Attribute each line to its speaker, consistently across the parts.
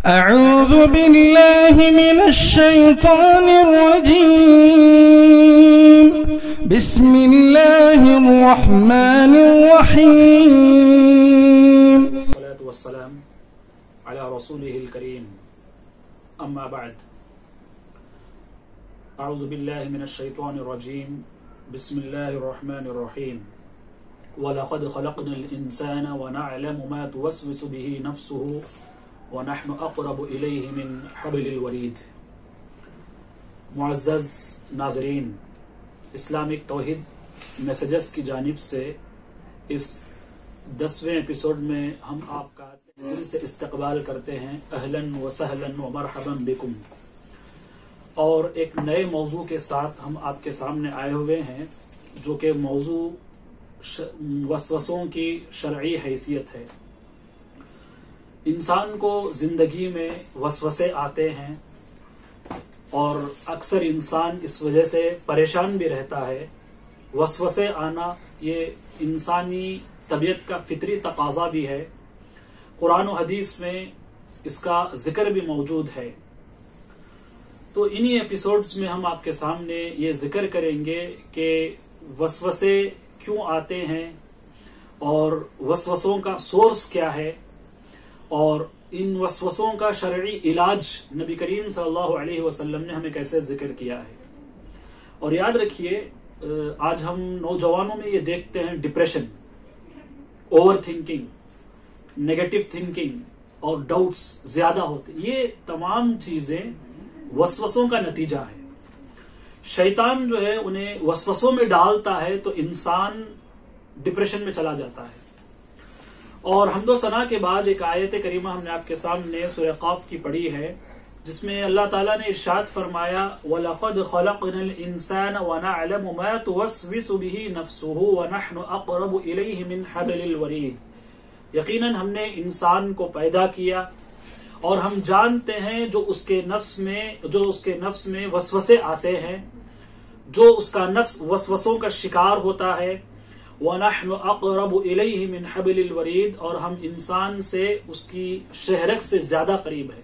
Speaker 1: أعوذ بالله من الشيطان الرجيم بسم الله الرحمن الرحيم
Speaker 2: والصلاة والسلام على رسوله الكريم أما بعد أعوذ بالله من الشيطان الرجيم بسم الله الرحمن الرحيم ولقد خلقنا الإنسان ونعلم ما توسوس به نفسه ونحن اقرب الیہ من حبل الورید۔ معزز ناظرین، اسلامک توحید میسیجز کی جانب سے اس 10ویں ایپیسوڈ میں ہم آپ کا دل سے استقبال کرتے ہیں۔ اہلا و سہلا و مرحبا بکم۔ اور ایک نئے موضوع کے ساتھ ہم آپ کے سامنے آئے ہوئے ہیں، جو کہ موضوع وسوسوں کی شرعی حیثیت ہے۔ انسان کو زندگی میں وسوسے آتے ہیں اور اکثر انسان اس وجہ سے پریشان بھی رہتا ہے۔ وسوسے آنا یہ انسانی طبیعت کا فطری تقاضا بھی ہے۔ قرآن و حدیث میں اس کا ذکر بھی موجود ہے۔ تو انہی ایپیسوڈز میں ہم آپ کے سامنے یہ ذکر کریں گے کہ وسوسے کیوں آتے ہیں اور وسوسوں کا سورس کیا ہے، اور ان وسوسوں کا شرعی علاج نبی کریم صلی اللہ علیہ وسلم نے ہمیں کیسے ذکر کیا ہے۔ اور یاد رکھیے، آج ہم نوجوانوں میں یہ دیکھتے ہیں depression, over thinking, negative thinking اور ڈاؤٹس زیادہ ہوتے، یہ تمام چیزیں وسوسوں کا نتیجہ ہے۔ شیطان جو ہے انہیں وسوسوں میں ڈالتا ہے تو انسان ڈپریشن میں چلا جاتا ہے۔ اور حمد و ثنا کے بعد ایک آیت کریمہ ہم نے آپ کے سامنے سورہ قاف کی پڑھی ہے، جس میں اللہ تعالیٰ نے ارشاد فرمایا وَلَقَدْ خَلَقْنَا الْإِنسَانَ وَنَعْلَمُ مَا تُوَسْوِسُ بِهِ نَفْسُهُ وَنَحْنُ أَقْرَبُ إِلَيْهِ مِنْ حَبْلِ الْوَرِيدِ۔ یقیناً ہم نے انسان کو پیدا کیا اور ہم جانتے ہیں جو اس کے نفس میں وسوسے آتے ہیں، جو اس کا نفس وسوسوں کا شکار ہوتا ہے۔ وَنَحْنُ أَقْرَبُ إِلَيْهِ مِنْ حَبْلِ الْوَرِيدِ، اور ہم انسان سے اس کی شہرک سے زیادہ قریب ہے۔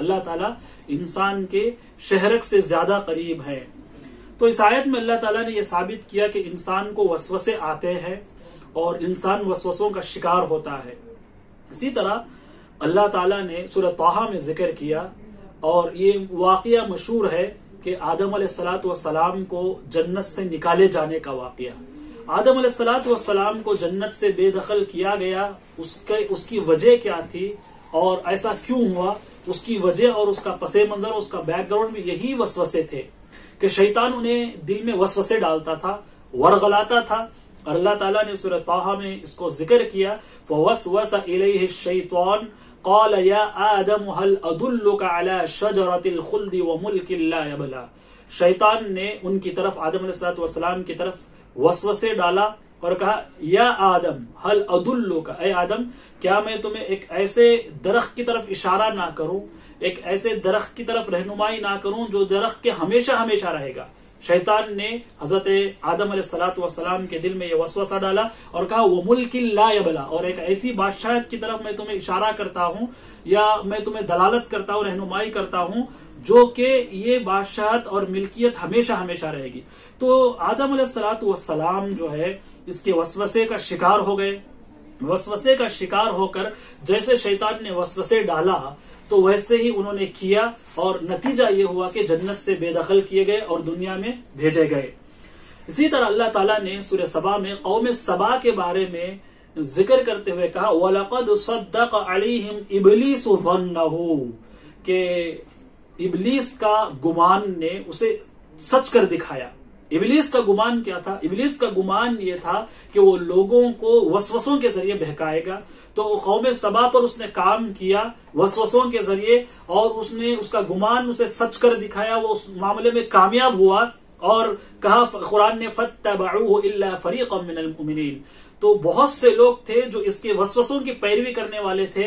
Speaker 2: اللہ تعالیٰ انسان کے شہرک سے زیادہ قریب ہے۔ تو اس آیت میں اللہ تعالیٰ نے یہ ثابت کیا کہ انسان کو وسوسے آتے ہیں اور انسان وسوسوں کا شکار ہوتا ہے۔ اسی طرح اللہ تعالیٰ نے سورہ طٰہٰ میں ذکر کیا، اور یہ واقعہ مشہور ہے کہ آدم علیہ السلام کو جنت سے نکالے جانے کا واقعہ۔ آدم علیہ السلام کو جنت سے بے دخل کیا گیا، اس کی وجہ کیا تھی اور ایسا کیوں ہوا؟ اس کی وجہ اور اس کا پس منظر، اس کا بیک گراؤنڈ میں یہی وسوسے تھے کہ شیطان انہیں دل میں وسوسے ڈالتا تھا، ورغلاتا تھا۔ اور اللہ تعالیٰ نے سورہ طٰہٰ میں اس کو ذکر کیا فَوَسْوَسَ إِلَيْهِ الشَّيْطَانُ قَالَ يَا آدَمُ هَلْ أَدُلُّكَ عَلَى شَجَرَةِ الْخُلْدِ وَمُلْكٍ لَا يَبْلَىٰ۔ شیطان نے ان کی طرف، آدم علیہ السلام کی طرف وسوسے ڈالا اور کہا یا آدم ہل ادلک، اے آدم کیا میں تمہیں ایک ایسے درخت کی طرف اشارہ نہ کروں، ایک ایسے درخت کی طرف رہنمائی نہ کروں جو درخت کے ہمیشہ ہمیشہ رہے گا۔ شیطان نے حضرت آدم علیہ السلام کے دل میں یہ وسوسہ ڈالا اور کہا وہ ملک لا یبلا، اور ایک ایسی بادشاہت کی طرف میں تمہیں اشارہ کرتا ہوں یا میں تمہیں دلالت کرتا ہوں، رہنمائی کرتا ہوں، جو کہ یہ بادشاہت اور ملکیت ہمیشہ ہمیشہ رہے گی۔ تو آدم علیہ السلام جو ہے اس کے وسوسے کا شکار ہو گئے۔ وسوسے کا شکار ہو کر جیسے شیطان نے وسوسے ڈالا تو ویسے ہی انہوں نے کیا، اور نتیجہ یہ ہوا کہ جنت سے بے دخل کیے گئے اور دنیا میں بھیجے گئے۔ اسی طرح اللہ تعالیٰ نے سورہ سبا میں قوم سبا کے بارے میں ذکر کرتے ہوئے کہا وَلَقَدْ صَدَّقَ عَلَيْهِمْ إِبْلِيسُ ظَنَّهُ، کہ ابلیس کا گمان نے اسے سچ کر دکھایا۔ ابلیس کا گمان کیا تھا؟ ابلیس کا گمان یہ تھا کہ وہ لوگوں کو وسوسوں کے ذریعے بہکائے گا۔ تو قوم سبا پر اس نے کام کیا وسوسوں کے ذریعے، اور اس نے اس کا گمان اسے سچ کر دکھایا، وہ اس معاملے میں کامیاب ہوا، اور کہا قرآن نے فَاتَّبَعُوهُ إِلَّا فَرِيقًا مِّنَ الْمُؤْمِنِينَ۔ تو بہت سے لوگ تھے جو اس کے وسوسوں کی پیروی کرنے والے تھے،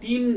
Speaker 2: 3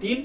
Speaker 2: 3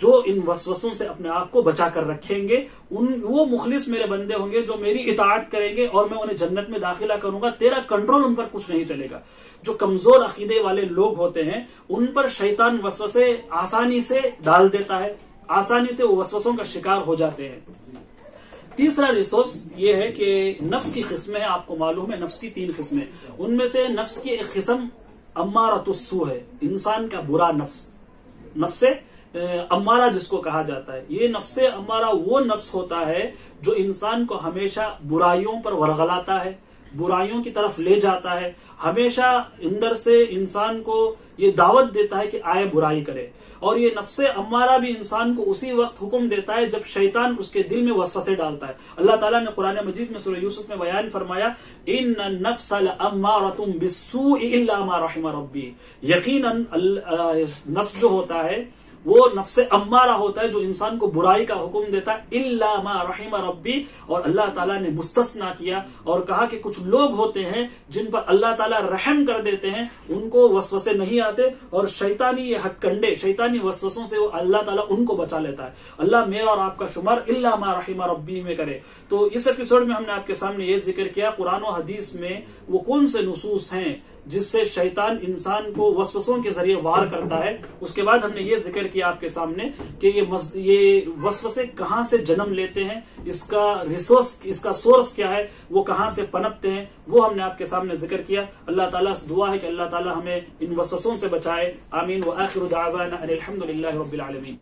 Speaker 2: جو ان وسوسوں سے اپنے آپ کو بچا کر رکھیں گے وہ مخلص میرے بندے ہوں گے جو میری اطاعت کریں گے اور میں انہیں جنت میں داخلہ کروں گا. تیرا کنٹرول ان پر کچھ نہیں چلے گا. جو کمزور عقیدے والے لوگ ہوتے ہیں ان پر شیطان وسوسے آسانی سے ڈال دیتا ہے, آسانی سے وہ وسوسوں کا شکار ہو جاتے ہیں. تیسرا ریسورس یہ ہے کہ نفس کی قسمیں, آپ کو معلوم ہے نفس کی 3 قسمیں, ان میں سے نفس کی ایک قسم امارۃ السوء ہے, انسان کا برا نفس, نفس امارہ جس کو کہا جاتا ہے. یہ نفس امارہ وہ نفس ہوتا ہے جو انسان کو ہمیشہ برائیوں پر ورغلاتا ہے, برائیوں کی طرف لے جاتا ہے, ہمیشہ اندر سے انسان کو یہ دعوت دیتا ہے کہ آئے برائی کرے. اور یہ نفس امارہ بھی انسان کو اسی وقت حکم دیتا ہے جب شیطان اس کے دل میں وسوسے ڈالتا ہے. اللہ تعالیٰ نے قرآن مجید میں سورہ یوسف میں بیان فرمایا ان النفس لامارۃ بالسوء الا ما رحم ربی, یقیناً نفس جو ہوتا ہے وہ نفس امارہ ہوتا ہے جو انسان کو برائی کا حکم دیتا ہے, الا ما رحم ربی. اور اللہ تعالیٰ نے مستثنا کیا اور کہا کہ کچھ لوگ ہوتے ہیں جن پر اللہ تعالیٰ رحم کر دیتے ہیں, ان کو وسوسے نہیں آتے اور شیطانی یہ ہتھ کنڈے شیطانی وسوسوں سے اللہ تعالیٰ ان کو بچا لیتا ہے. اللہ میرا اور آپ کا شمار الا ما رحم ربی میں کرے. تو اس ایپیسوڈ میں ہم نے آپ کے سامنے یہ ذکر کیا قرآن و حدیث میں وہ کون سے نصوص ہیں جس سے شیطان انسان کو وسوسوں کے ذریعے وار کرتا ہے. اس کے بعد ہم نے یہ ذکر کیا آپ کے سامنے کہ یہ وسوسے کہاں سے جنم لیتے ہیں, اس کا ریسورس, اس کا سورس کیا ہے, وہ کہاں سے پنپتے ہیں, وہ ہم نے آپ کے سامنے ذکر کیا. اللہ تعالیٰ سے دعا ہے کہ اللہ تعالیٰ ہمیں ان وسوسوں سے بچائے. آمین. وآخر دعوانا ان الحمد للہ رب العالمین.